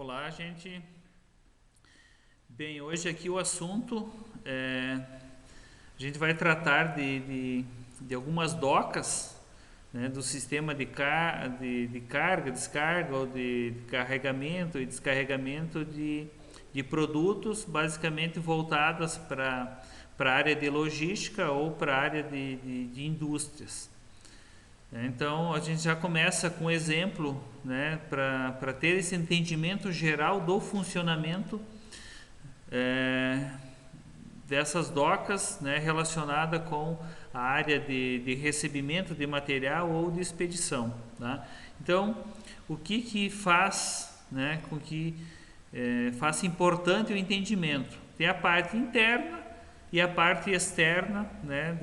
Olá, gente. Bem, hoje aqui o assunto a gente vai tratar de algumas docas, né, do sistema de carga, descarga ou de carregamento e descarregamento de produtos, basicamente voltadas para a área de logística ou para a área de indústrias. Então a gente já começa com um exemplo, né, para ter esse entendimento geral do funcionamento dessas docas, né, relacionada com a área de recebimento de material ou de expedição. Tá? Então, o que faz, né, com que faça importante o entendimento? Tem a parte interna e a parte externa, né,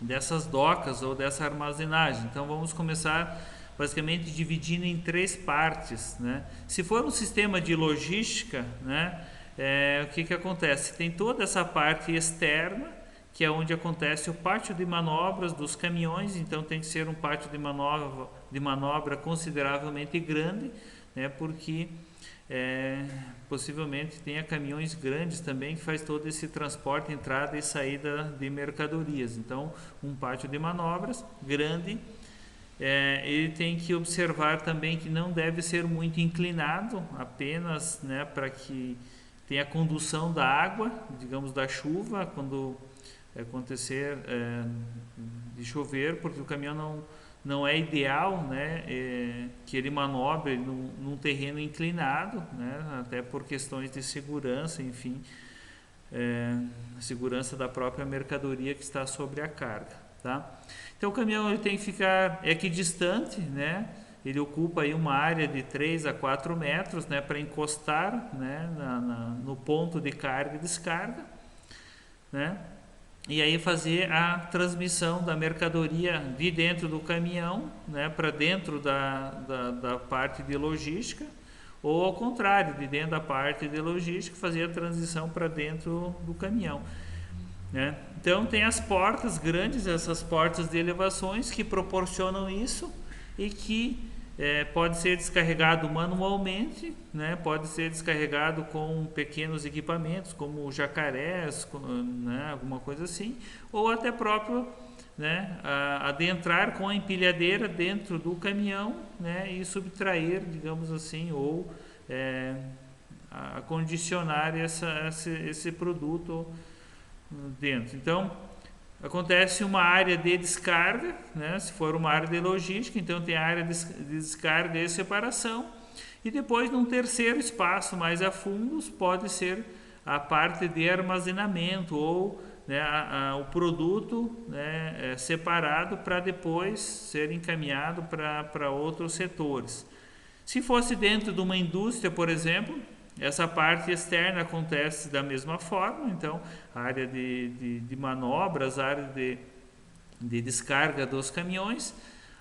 dessas docas ou dessa armazenagem. Então vamos começar basicamente dividindo em três partes, né? Se for um sistema de logística, né, o que acontece? Tem toda essa parte externa, que é onde acontece o pátio de manobras dos caminhões, então tem que ser um pátio de manobra consideravelmente grande, né, porque possivelmente tenha caminhões grandes também que faz todo esse transporte, entrada e saída de mercadorias. Então, um pátio de manobras grande, ele tem que observar também que não deve ser muito inclinado, apenas, né, para que tenha condução da água, digamos da chuva, quando acontecer de chover, porque o caminhão não é ideal, né, que ele manobre num terreno inclinado, né, até por questões de segurança, enfim, segurança da própria mercadoria que está sobre a carga. Tá? Então o caminhão ele tem que ficar equidistante, né, ele ocupa aí uma área de 3 a 4 metros, né, para encostar, né, no ponto de carga e descarga, né? E aí fazer a transmissão da mercadoria de dentro do caminhão, né, para dentro da parte de logística, ou ao contrário, de dentro da parte de logística, fazer a transição para dentro do caminhão, né? Então tem as portas grandes, essas portas de elevações que proporcionam isso e que pode ser descarregado manualmente, né? Pode ser descarregado com pequenos equipamentos como jacarés, né? Alguma coisa assim, ou até próprio, né, adentrar com a empilhadeira dentro do caminhão, né, e subtrair, digamos assim, ou acondicionar esse produto dentro. Então acontece uma área de descarga, né? Se for uma área de logística, então tem a área de descarga e separação, e depois num terceiro espaço mais a fundo pode ser a parte de armazenamento ou, né, o produto, né, separado para depois ser encaminhado para outros setores. Se fosse dentro de uma indústria, por exemplo, essa parte externa acontece da mesma forma, então a área de manobras, a área de descarga dos caminhões,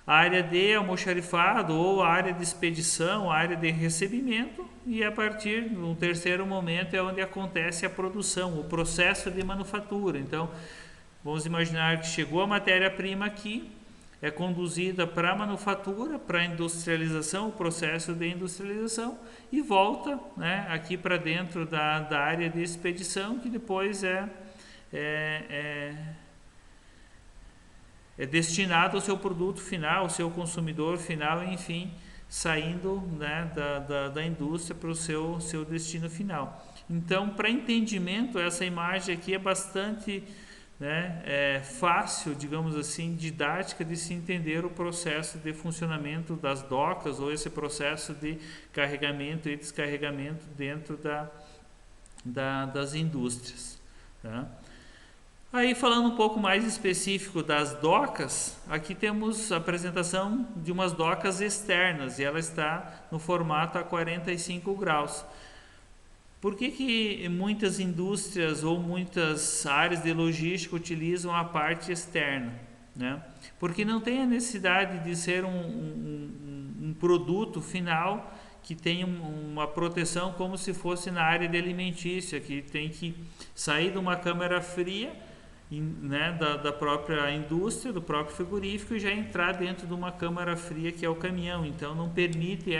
a área de almoxarifado ou a área de expedição, a área de recebimento, e a partir de um terceiro momento é onde acontece a produção, o processo de manufatura. Então vamos imaginar que chegou a matéria-prima aqui, é conduzida para a manufatura, para a industrialização, o processo de industrialização, e volta, né, aqui para dentro da área de expedição, que depois é destinado ao seu produto final, ao seu consumidor final, enfim, saindo, né, da indústria para o seu destino final. Então, para entendimento, essa imagem aqui é bastante, né, fácil, digamos assim, didática de se entender o processo de funcionamento das docas ou esse processo de carregamento e descarregamento dentro das indústrias. Tá? Aí falando um pouco mais específico das docas, aqui temos a apresentação de umas docas externas e ela está no formato a 45 graus. Por que muitas indústrias ou muitas áreas de logística utilizam a parte externa, né? Porque não tem a necessidade de ser um produto final que tenha uma proteção como se fosse na área de alimentícia, que tem que sair de uma câmara fria, né, da própria indústria, do próprio frigorífico, e já entrar dentro de uma câmara fria que é o caminhão. Então não permite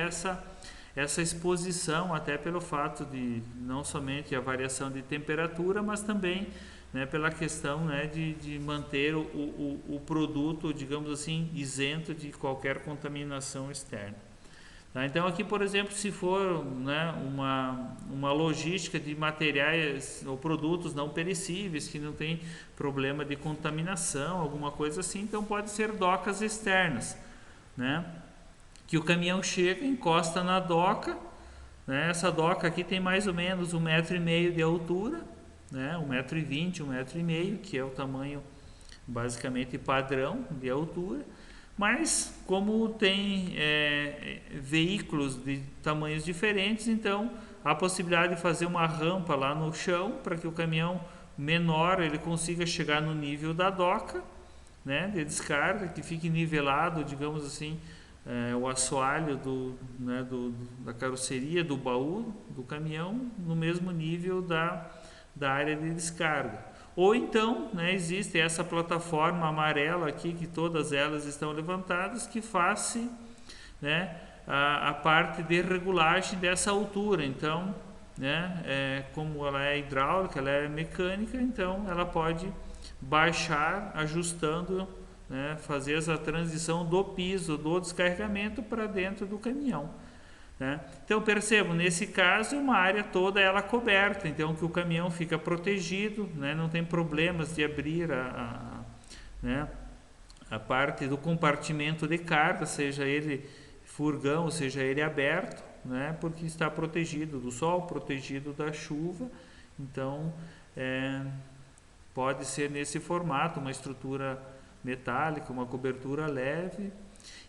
essa exposição, até pelo fato de não somente a variação de temperatura, mas também, né, pela questão, né, de manter o produto, digamos assim, isento de qualquer contaminação externa. Tá? Então aqui, por exemplo, se for, né, uma logística de materiais ou produtos não perecíveis, que não tem problema de contaminação, alguma coisa assim, então pode ser docas externas, né? Que o caminhão chega, encosta na doca, né? Essa doca aqui tem mais ou menos 1,5 m de altura, né? 1,20 m, 1,5 m, que é o tamanho basicamente padrão de altura. Mas como tem veículos de tamanhos diferentes, então há a possibilidade de fazer uma rampa lá no chão para que o caminhão menor ele consiga chegar no nível da doca, né, de descarga, que fique nivelado, digamos assim, o assoalho né, da carroceria, do baú do caminhão, no mesmo nível da área de descarga. Ou então, né, existe essa plataforma amarela aqui, que todas elas estão levantadas, que faz, né, a parte de regulagem dessa altura. Então, né, como ela é hidráulica, ela é mecânica, então ela pode baixar, ajustando, né, fazer essa transição do piso, do descarregamento para dentro do caminhão. Né? Então percebam, nesse caso uma área toda ela coberta, então que o caminhão fica protegido, né? Não tem problemas de abrir né, a parte do compartimento de carga, seja ele furgão, seja ele aberto, né? Porque está protegido do sol, protegido da chuva, então pode ser nesse formato, uma estrutura metálica, uma cobertura leve.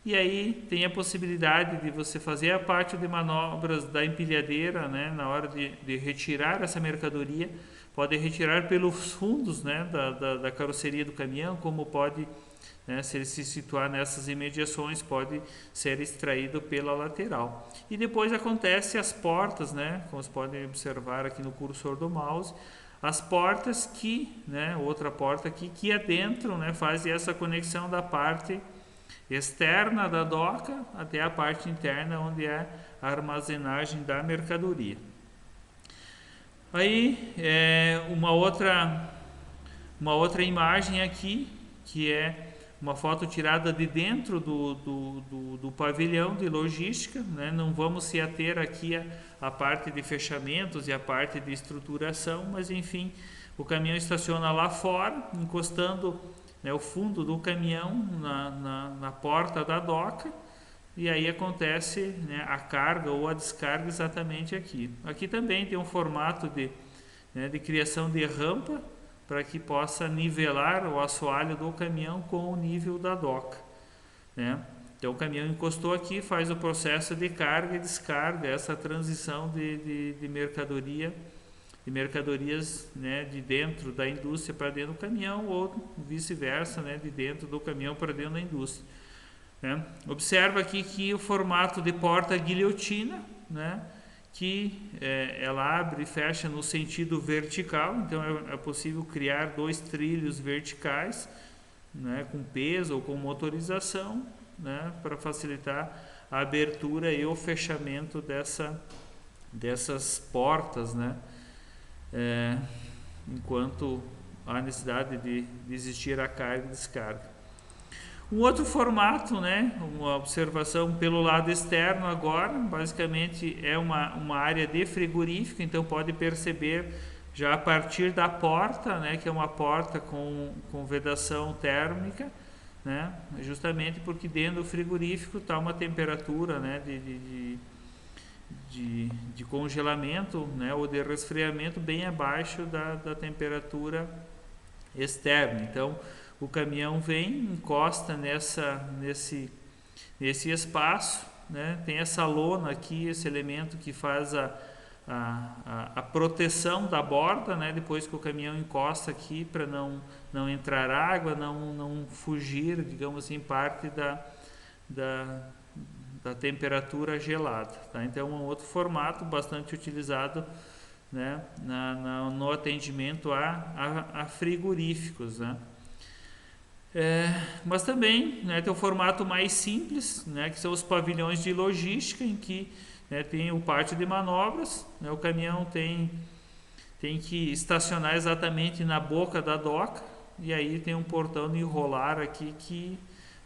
E aí tem a possibilidade de você fazer a parte de manobras da empilhadeira, né, na hora de retirar essa mercadoria. Pode retirar pelos fundos, né, da carroceria do caminhão, como pode, né, se ele se situar nessas imediações, pode ser extraído pela lateral. E depois acontece as portas, né, como vocês podem observar aqui no cursor do mouse, as portas que, né, outra porta aqui que adentram, né, faz essa conexão da parte externa da doca até a parte interna, onde é a armazenagem da mercadoria. Aí uma outra imagem aqui, que é uma foto tirada de dentro do pavilhão de logística, né? Não vamos se ater aqui a parte de fechamentos e a parte de estruturação, mas enfim, o caminhão estaciona lá fora, encostando, né, o fundo do caminhão na porta da doca, e aí acontece, né, a carga ou a descarga exatamente aqui. Aqui também tem um formato né, de criação de rampa para que possa nivelar o assoalho do caminhão com o nível da doca, né? Então o caminhão encostou aqui, faz o processo de carga e descarga, essa transição de mercadoria, de mercadorias, né, de dentro da indústria para dentro do caminhão, ou vice-versa, né, de dentro do caminhão para dentro da indústria, né? Observa aqui que o formato de porta guilhotina, né, que ela abre e fecha no sentido vertical, então é possível criar 2 trilhos verticais, né, com peso ou com motorização, né, para facilitar a abertura e o fechamento dessas portas, né, enquanto há necessidade de existir a carga e descarga. Um outro formato, né, uma observação pelo lado externo agora, basicamente é uma área de frigorífico, então pode perceber já a partir da porta, né, que é uma porta com vedação térmica, né, justamente porque dentro do frigorífico está uma temperatura, né, de congelamento, né, ou de resfriamento bem abaixo da temperatura externa. Então o caminhão vem, encosta nesse espaço, né, tem essa lona aqui, esse elemento que faz a proteção da borda, né, depois que o caminhão encosta aqui, para não entrar água, não fugir, digamos assim, parte da temperatura gelada, tá? Então é um outro formato bastante utilizado, né, no atendimento a frigoríficos, né? Mas também, né, tem o formato mais simples, né, que são os pavilhões de logística, em que né, tem o pátio de manobras, né, o caminhão tem que estacionar exatamente na boca da doca, e aí tem um portão de enrolar aqui que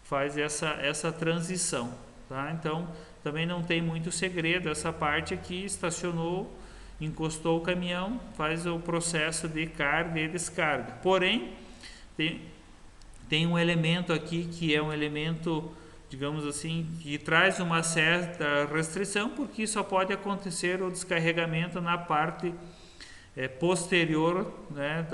faz essa transição, tá? Então também não tem muito segredo, essa parte aqui, estacionou, encostou o caminhão, faz o processo de carga e descarga. Porém, tem um elemento aqui que é um elemento, digamos assim, que traz uma certa restrição, porque só pode acontecer o descarregamento na parte posterior, né,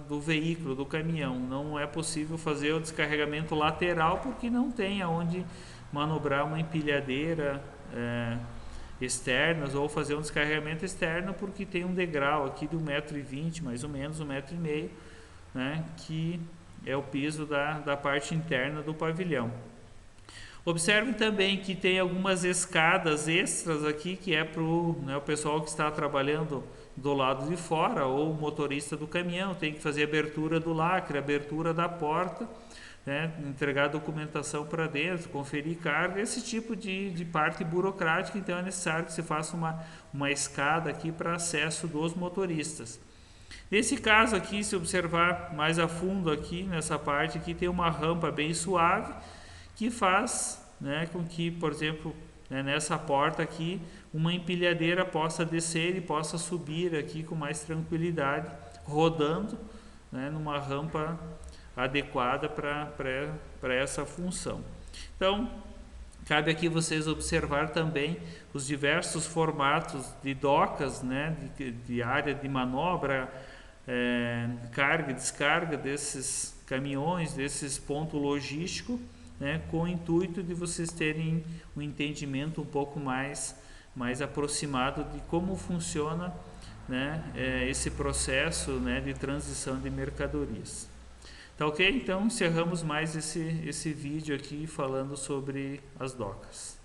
do veículo, do caminhão. Não é possível fazer o descarregamento lateral porque não tem aonde manobrar uma empilhadeira externas, ou fazer um descarregamento externo porque tem um degrau aqui de 1,20 m, mais ou menos 1,5 m, né, que é o piso da parte interna do pavilhão. Observe também que tem algumas escadas extras aqui, que é para o pessoal que está trabalhando do lado de fora, ou o motorista do caminhão, tem que fazer abertura do lacre, abertura da porta, né, entregar documentação para dentro, conferir carga, esse tipo de parte burocrática. Então é necessário que se faça uma escada aqui para acesso dos motoristas. Nesse caso aqui, se observar mais a fundo aqui, nessa parte aqui, tem uma rampa bem suave, que faz, né, com que, por exemplo, né, nessa porta aqui, uma empilhadeira possa descer e possa subir aqui com mais tranquilidade, rodando, né, numa rampa adequada para essa função. Então, cabe aqui vocês observar também os diversos formatos de docas, né, de área de manobra, carga e descarga desses caminhões, desses pontos logísticos, né, com o intuito de vocês terem um entendimento um pouco mais aproximado de como funciona, né, esse processo, né, de transição de mercadorias. Tá ok? Então encerramos mais esse vídeo aqui falando sobre as docas.